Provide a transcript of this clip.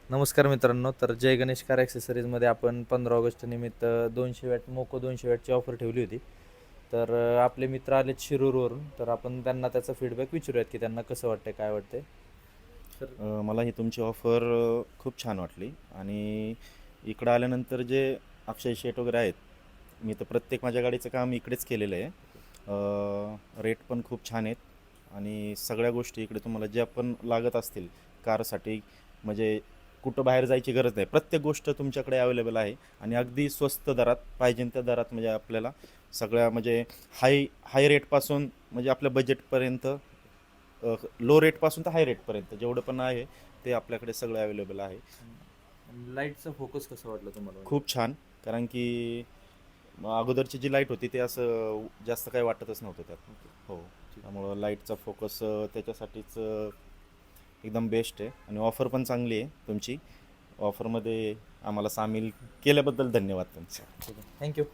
नमस्कार मित्रांनो. तर जय गणेश कार ॲक्सेसरीजमध्ये आपण 15 ऑगस्ट निमित्त 200 वॅट मोको 200 वॅटची ऑफर ठेवली होती. तर आपले मित्र आलेत शिरूरवरून, तर आपण त्यांना त्याचा फीडबॅक विचारूयात की त्यांना कसं वाटतंय, काय वाटतंय. तर मला ही तुमची ऑफर खूप छान वाटली आणि इकडं आल्यानंतर जे अक्षय शेट वगैरे आहेत, मी तर प्रत्येक माझ्या गाडीचं काम इकडेच केलेलं आहे. रेट पण खूप छान आहेत आणि सगळ्या गोष्टी इकडे तुम्हाला ज्या पण लागत असतील कारसाठी, म्हणजे कुठं बाहेर जायची गरज नाही. प्रत्येक गोष्ट तुमच्याकडे अवेलेबल आहे आणि अगदी स्वस्त दरात, पाहिजे त्या दरात, म्हणजे आपल्याला सगळ्या म्हणजे हाय हाय रेटपासून म्हणजे आपल्या बजेटपर्यंत, लो रेटपासून तर हाय रेटपर्यंत जेवढं पण आहे ते आपल्याकडे सगळं अवेलेबल आहे. लाईटचा फोकस कसं वाटलं तुम्हाला? म्हणजे खूप छान. कारण की अगोदरची जी लाईट होती ते असं जास्त काही वाटतच नव्हतं त्यात. ओके. हो. ठीक. त्यामुळं लाईटचा फोकस त्याच्यासाठीच एकदम बेस्ट आहे आणि ऑफर पण चांगली आहे तुमची. ऑफरमध्ये आम्हाला सामील केल्याबद्दल धन्यवाद तुमचे. ठीक आहे, थँक्यू.